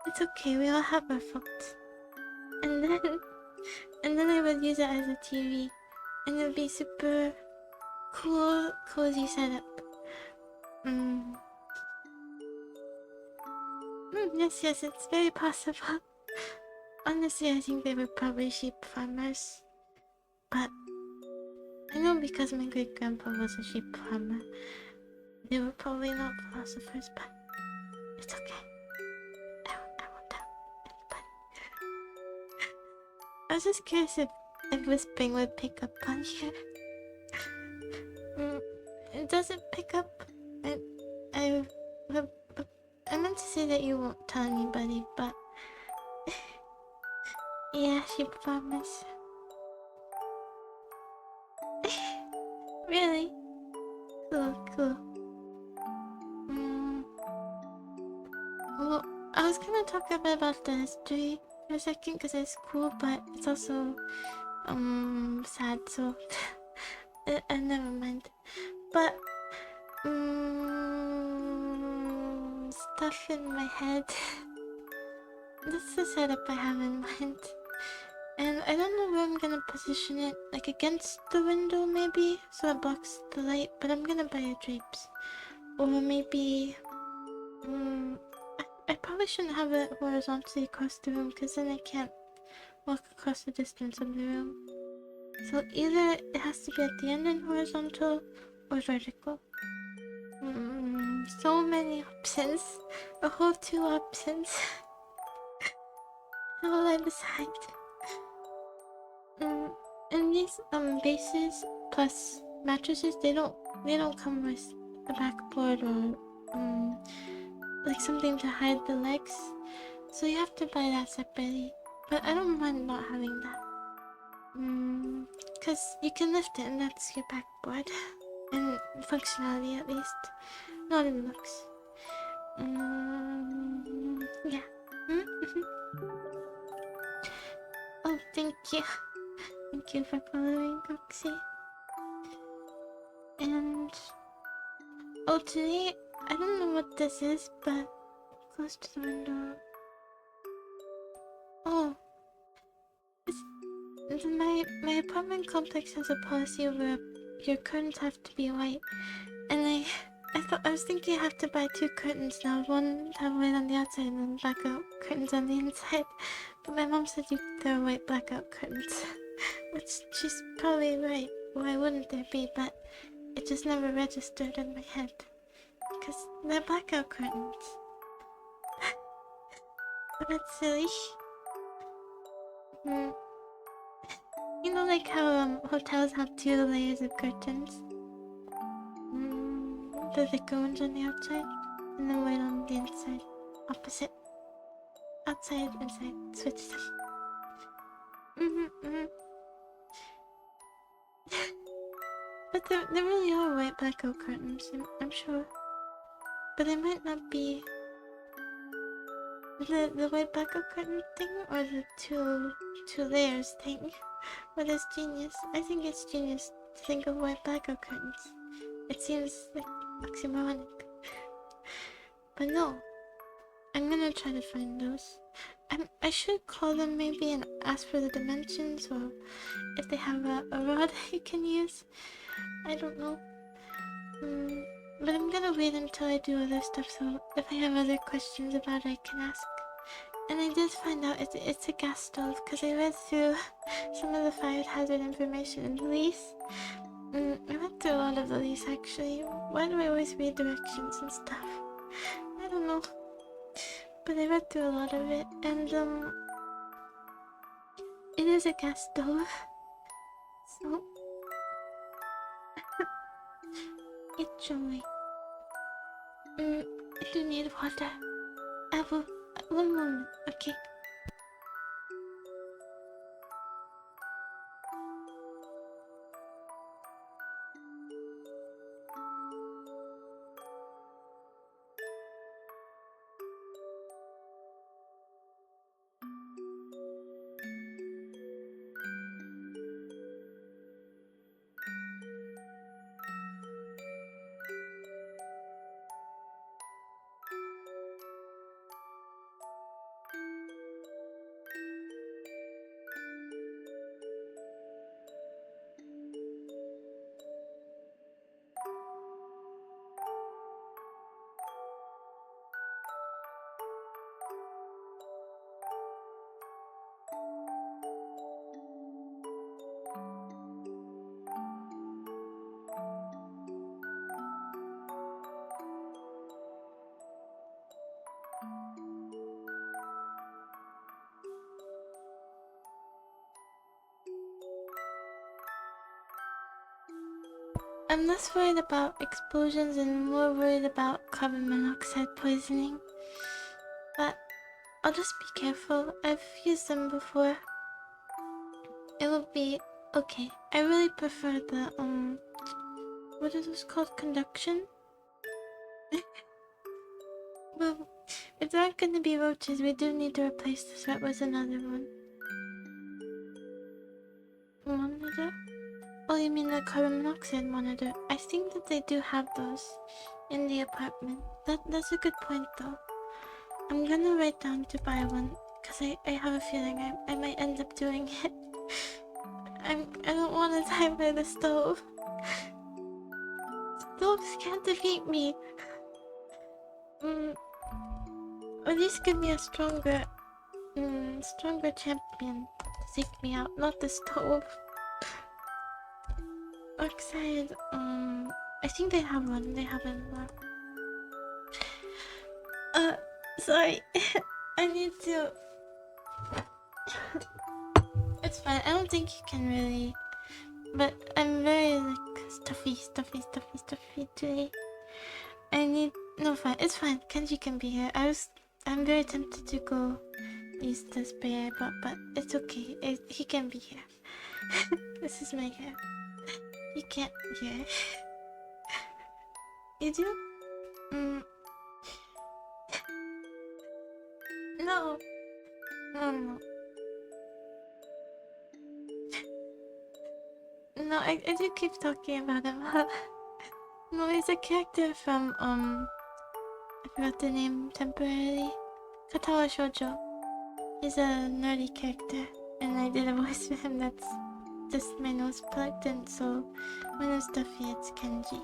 it's okay, we all have our faults. And then I would use it as a TV, and it would be super cool, cozy setup. Yes, it's very possible. Honestly, I think they were probably sheep farmers, but I know because my great-grandpa was a sheep farmer. They were probably not philosophers, but it's okay. I won't tell anybody. I was just curious if whispering would pick up on here. It doesn't pick up. I meant to say that you won't tell anybody, but yeah, sheep farmers. Really? Cool. Well, I was gonna talk a bit about the history for a second because it's cool, but it's also sad, so never mind. But stuff in my head. that's the setup I have in mind. And I don't know where I'm gonna position it, like against the window maybe, so it blocks the light, but I'm gonna buy a drapes. Or maybe, I probably shouldn't have it horizontally across the room, because then I can't walk across the distance of the room. So either it has to be at the end in horizontal, or vertical. So many options. A whole 2 options. How will I decide? And these bases plus mattresses, they don't come with a backboard or like something to hide the legs. So you have to buy that separately. But I don't mind not having that. Cause you can lift it and that's your backboard. And functionality at least. Not in looks. Yeah. Oh, thank you. Thank you for following, Coxie. And oh, today I don't know what this is, but close to the window. Oh, my apartment complex has a policy where your curtains have to be white, and I was thinking I have to buy 2 curtains now, one to have white on the outside and then blackout curtains on the inside. But my mom said there are white blackout curtains, which she's probably right. Why wouldn't there be? But it just never registered in my head because they're blackout curtains. But that's silly. You know, like how hotels have 2 layers of curtains. The thicker ones on the outside, and then white on the inside. Opposite. Outside, inside. Switch them. But there really are white blackout curtains, I'm sure. But they might not be the white blackout curtain thing or the two layers thing. But it's genius. I think it's genius to think of white blackout curtains. It seems like oxymoronic. But no. I'm gonna try to find those. I should call them maybe and ask for the dimensions, or if they have a rod you can use. I don't know. But I'm gonna wait until I do other stuff, so if I have other questions about it, I can ask. And I did find out it's a gas stove, because I read through some of the fire hazard information in the lease. I went through a lot of the lease, actually. Why do I always read directions and stuff? I don't know. But I read through a lot of it, and it is a gas stove. So enjoy. I do need water. I will. 1 moment, okay. I'm less worried about explosions and more worried about carbon monoxide poisoning. But I'll just be careful. I've used them before. It will be okay. I really prefer the what is this called? Conduction? Well, if there aren't gonna be roaches, we do need to replace this. That was another one. Monitor? Oh, you mean the carbon monoxide monitor? I think that they do have those in the apartment. That's a good point, though. I'm gonna write down to buy one. Because I have a feeling I might end up doing it. I don't want to die by the stove. Stoves can't defeat me. At least give me a stronger champion to take me out, not the stove. Oxide, I think they have one. They have one. Sorry. I need to... It's fine. I don't think you can really... But I'm very, like, stuffy today. I need... No, fine. It's fine. Kenji can be here. I'm very tempted to go use the spray I bought, but it's okay. He can be here. This is my hair. You can't hear. You do? No. No. No, I do keep talking about him. No, he's a character from, I forgot the name temporarily. Katawa Shoujo. He's a nerdy character, and I did a voice for him that's just my nose plugged in, so when I'm stuffy, it's Kenji.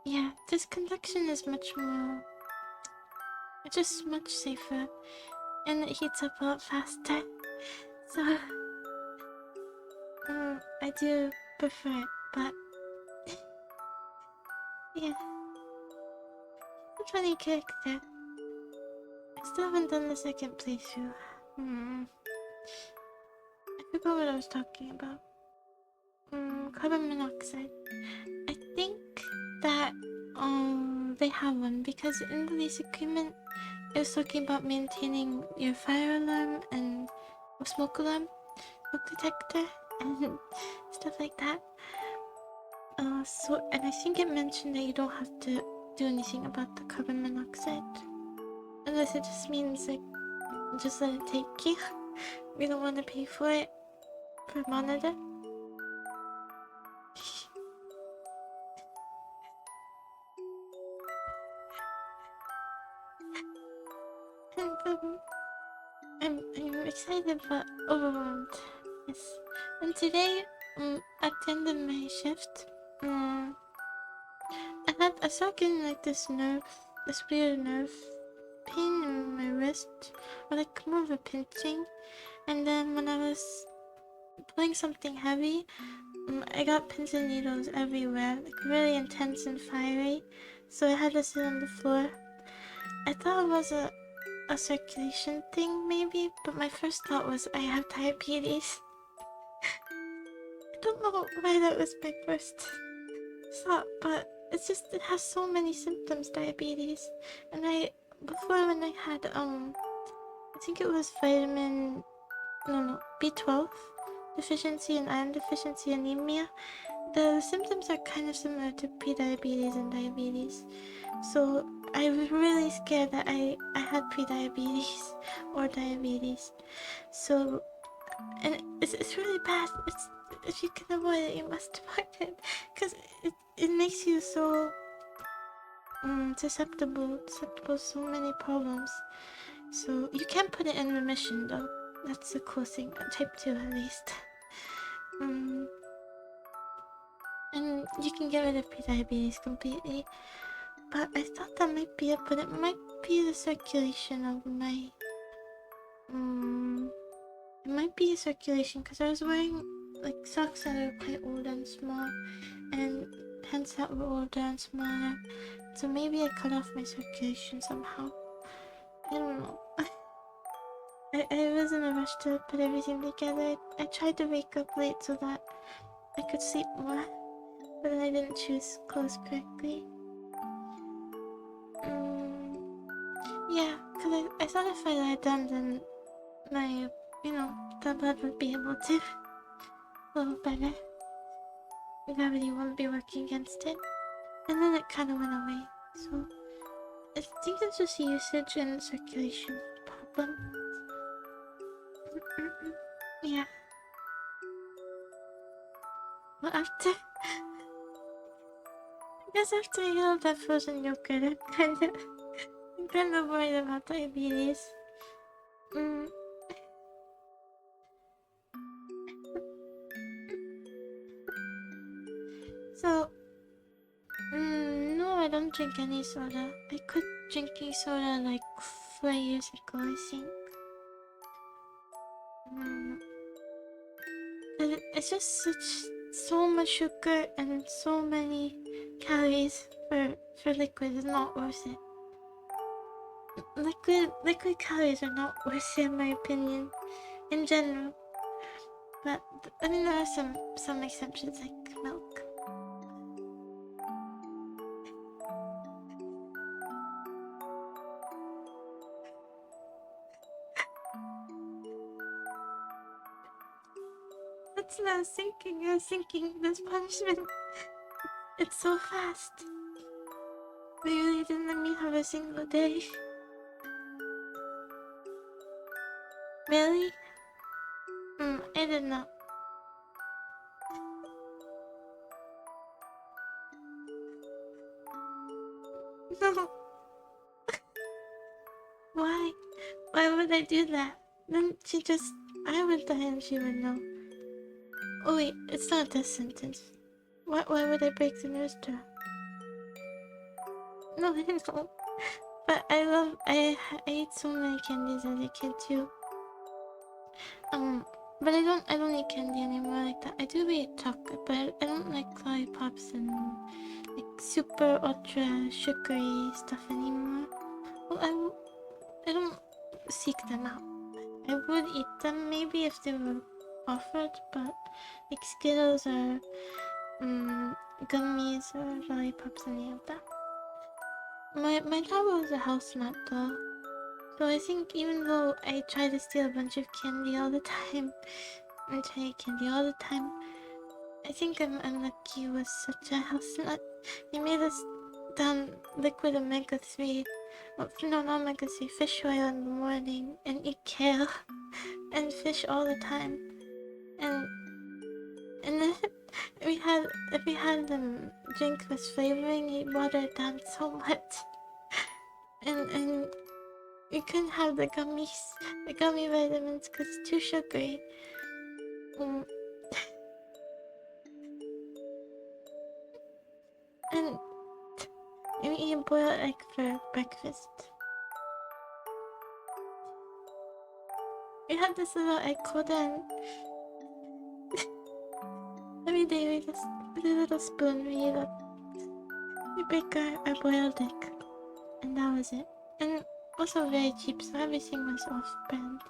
Yeah, this conduction is much more... It's just much safer, and it heats up a lot faster, so... I do prefer it, but... Yeah. It's a funny character. I still haven't done the second playthrough. I forgot what I was talking about. Carbon monoxide. I think that they have one because in the lease agreement it was talking about maintaining your fire alarm and smoke alarm, smoke detector, and stuff like that. And I think it mentioned that you don't have to do anything about the carbon monoxide, unless it just means like just let it take you. We don't want to pay for it per monitor. And I'm excited but overwhelmed. Yes. And today, at the end of my shift, I started getting like this weird nerve pain in my wrist, or like more of a pinching. And then when I was pulling something heavy, I got pins and needles everywhere, like really intense and fiery. So I had to sit on the floor. I thought it was a circulation thing maybe, but my first thought was I have diabetes. I don't know why that was my first thought, but it's just it has so many symptoms, diabetes. And before when I had I think it was B12 deficiency and iron deficiency anemia. The symptoms are kind of similar to prediabetes and diabetes. So I was really scared that I had prediabetes or diabetes. So, and it's really bad. If you can avoid it, you must avoid it, because it makes you so susceptible to so many problems. So you can't put it in remission though. That's the cool thing. Type 2 at least. And you can get rid of prediabetes completely. But I thought that might be it, but it might be the circulation of my... It might be a circulation, because I was wearing like socks that are quite old and small, and pants that were older and smaller. So maybe I cut off my circulation somehow. I don't know. I was in a rush to put everything together. I tried to wake up late so that I could sleep more, but then I didn't choose clothes correctly. Yeah, because I thought if I lied down, then my, the blood would be able to flow better. Gravity won't be working against it. And then it kind of went away. So, I think it's just usage and circulation problem. Yeah. Well, after Because after I had that frozen yogurt, I'm kind of worried about diabetes. So, no, I don't drink any soda. I quit drinking soda like 4 years ago, I think. It's just so much sugar and so many calories for liquid is not worth it. Liquid calories are not worth it in my opinion, in general. But I mean, there are some exceptions like milk. That's what I was thinking. I was thinking this punishment. It's so fast. They really didn't let me have a single day. Really? I didn't know. No. Why? Why would I do that? Then I would die and she would know. Oh wait, it's not a death sentence. Why would I break the news to her? No, I don't. But I ate so many candies as a kid too. But I don't eat candy anymore like that. I do eat chocolate, but I don't like lollipops and like super ultra sugary stuff anymore. Well, I don't seek them out. I would eat them maybe if they were offered, but like Skittles or gummies or lollipops, any of that. My dad was a house nut though. So I think even though I try to steal a bunch of candy all the time, and try to eat candy all the time, I think I'm lucky he was such a house nut. He made us down liquid omega-3, well, no, not omega-3, fish oil in the morning, and eat kale and fish all the time. And then if we had drink with flavoring, he watered it down so much. And we couldn't have the gummy vitamins because it's too sugary. And we eat boiled egg for breakfast. We had this little egg holder and every day we just, with a little spoon, we break our boiled egg. And that was it. And also very cheap, so everything was off-brand.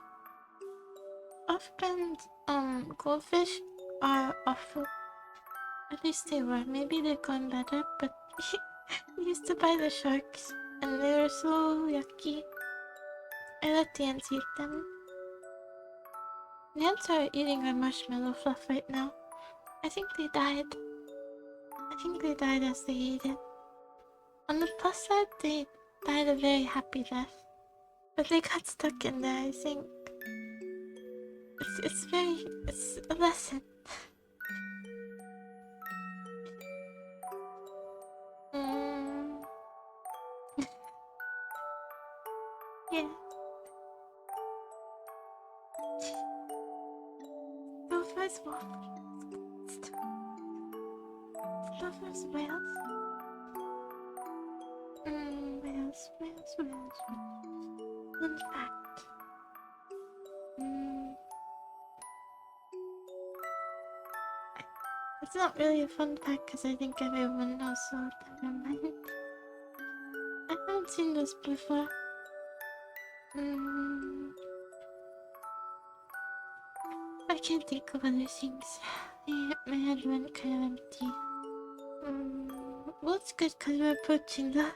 Off-brand, goldfish are awful. At least they were. Maybe they've gone better, but we used to buy the sharks, and they were so yucky. I let the ants eat them. The ants are eating our marshmallow fluff right now. I think they died. I think they died as they ate it. On the plus side, they died a very happy death. But they got stuck in there, I think. It's a lesson. Yeah. Stuffers Stuffers whales. Whales. Fun fact. It's not really a fun fact because I think everyone knows, so never mind. I haven't seen this before. I can't think of other things. My head went kind of empty. Well, it's good because we're approaching the...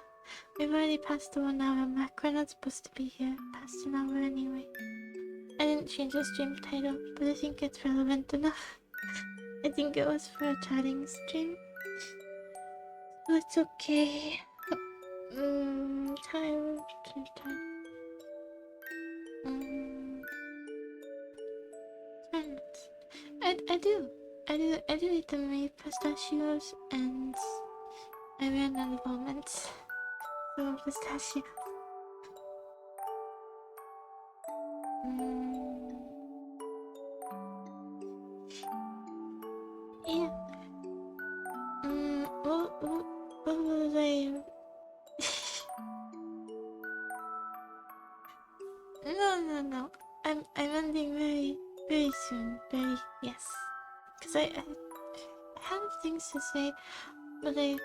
We've already passed the 1 hour mark. We're not supposed to be here past an hour anyway. I didn't change the stream title, but I think it's relevant enough. I think it was for a chatting stream. So it's okay. Tired. I do eat the Marie pistachios and I ran out of moments. So pistachio. Yeah. What was I? No. I'm ending very soon. Yes. Cause I had things to say, but I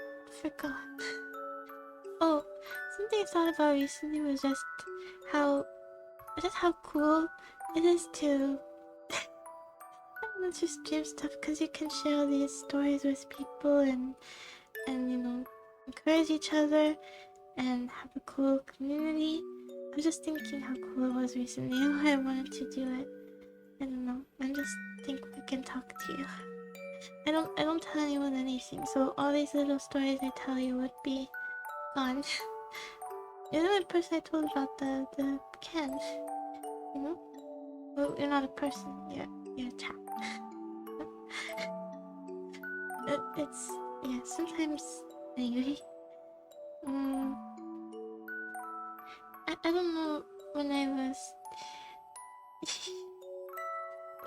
forgot. Oh, something I thought about recently was just how cool it is to not just stream stuff, because you can share all these stories with people and you know, encourage each other and have a cool community. I was just thinking how cool it was recently and why I wanted to do it. I don't know. I just think I can talk to you. I don't tell anyone anything, so all these little stories I tell you would be gone. You're the only person I told about the can, you know? Well, you're not a person, you're a chat. It's yeah, sometimes anyway. I don't know when I was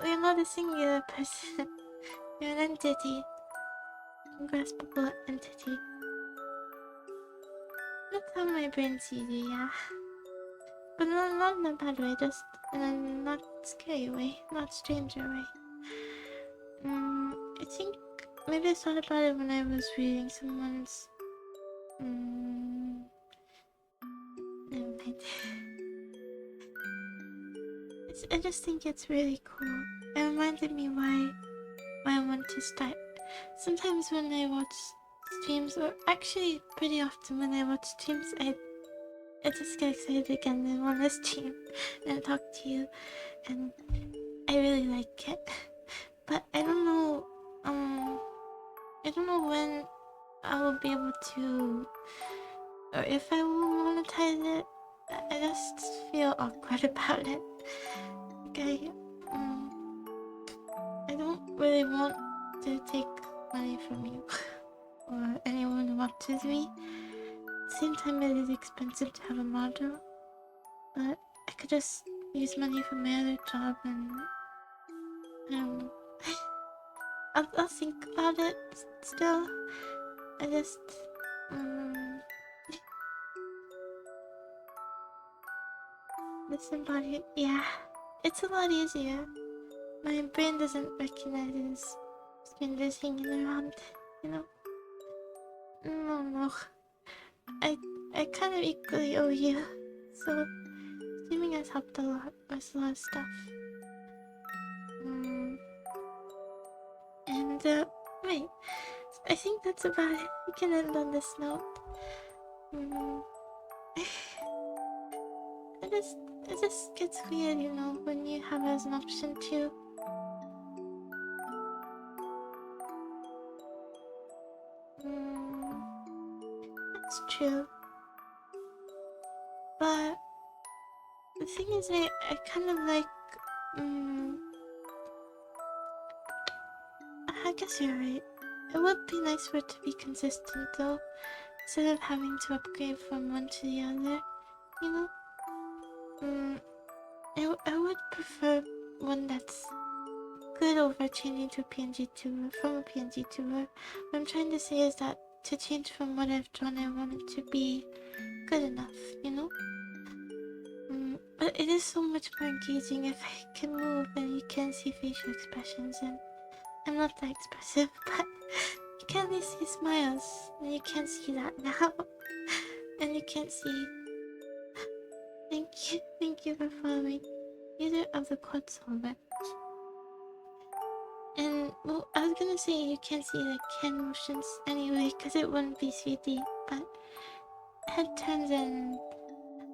you're not a singular person. You're an entity. Ungraspable entity. That's how my brain sees you, yeah. But not in a bad way, just in a not scary way, not stranger way. I think maybe I thought about it when I was reading someone's. Never mind. I just think it's really cool. It reminded me why I want to start. Sometimes when I watch streams, or actually pretty often when I watch streams, I just get excited again and want to stream and talk to you, and I really like it. But I don't know when I will be able to, or if I will monetize it. I just feel awkward about it. Like I don't really want to take money from you or anyone who watches me. At the same time, it is expensive to have a module, but I could just use money from my other job and I don't know. I'll think about it still. I just listen about it. Yeah, it's a lot easier. My brain doesn't recognize strangers hanging around, you know? No. I kind of equally owe you, so streaming has helped a lot with a lot of stuff. And wait, I think that's about it. We can end on this note. It just gets weird, you know, when you have as an option to. That's true. But the thing is, I kind of like. I guess you're right. It would be nice for it to be consistent, though, instead of having to upgrade from one to the other, you know? I would prefer one that's good over changing to a pngtuber from a pngtuber. What I'm trying to say is that to change from what I've drawn, I want it to be good enough, you know? But it is so much more engaging if I can move and you can see facial expressions, and I'm not that expressive, but you can at least see smiles, and you can't see that now. And you can't see. Thank you for following either of the quotes over. And well, I was gonna say you can't see the hand motions anyway, because it wouldn't be 3D, but head turns and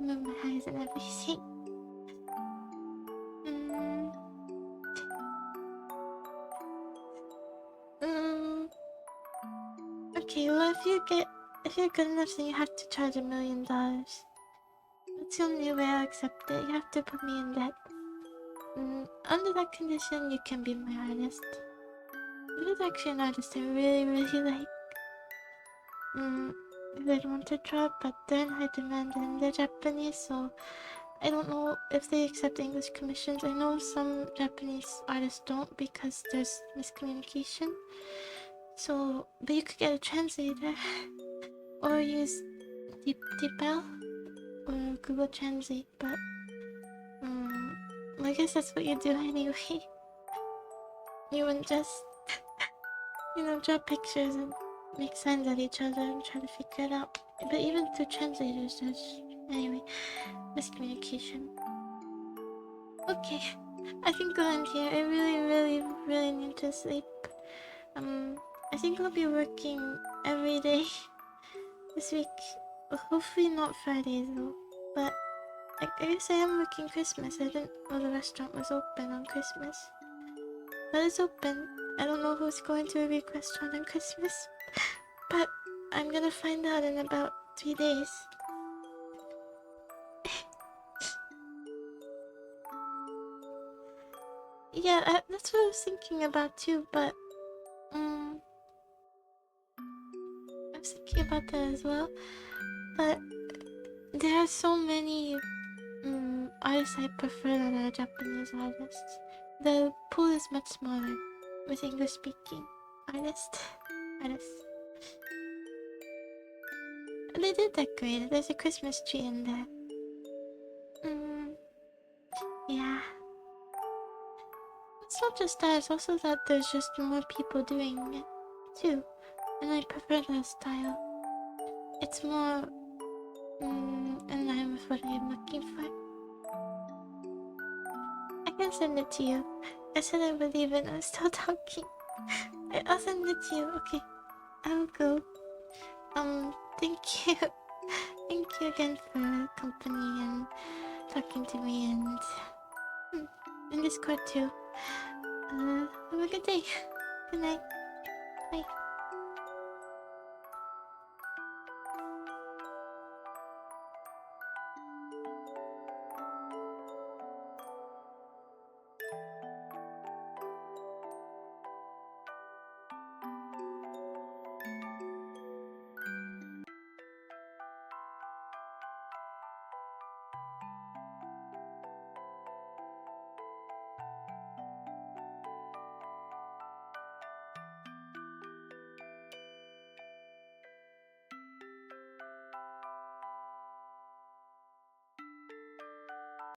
move my eyes and everything. Okay, well if you're good enough, then you have to charge $1 million. That's the only way I'll accept it. You have to put me in debt. Under that condition, you can be my artist. It is actually an artist I really like. they'd want to draw, but they're in high demand and they're Japanese, so I don't know if they accept English commissions. I know some Japanese artists don't because there's miscommunication. So, but you could get a translator or use DeepL or Google Translate, but I guess that's what you do anyway. You wouldn't just, draw pictures and make signs at each other and try to figure it out. But even through translators, there's, anyway, miscommunication. Okay, I think I'll end here. I really need to sleep. I think I'll be working every day this week. Hopefully not Fridays though. But I guess I am working Christmas. I didn't know the restaurant was open on Christmas. But it's open. I don't know who's going to a Greek restaurant on Christmas. But I'm gonna find out in about 3 days. Yeah, that's what I was thinking about too, but I was thinking about that as well. But there are so many artists I prefer that are Japanese artists. The pool is much smaller with English speaking artists. And they did decorate it. There's a Christmas tree in there. Yeah. It's not just that, it's also that there's just more people doing it too. And I prefer that style. It's more in line with what I'm looking for. I can send it to you. I said I would leave it and I'm still talking. I'll send it to you. Okay. I'll go. Thank you. Thank you again for company and talking to me and in Discord too. Have a good day. Good night. Bye.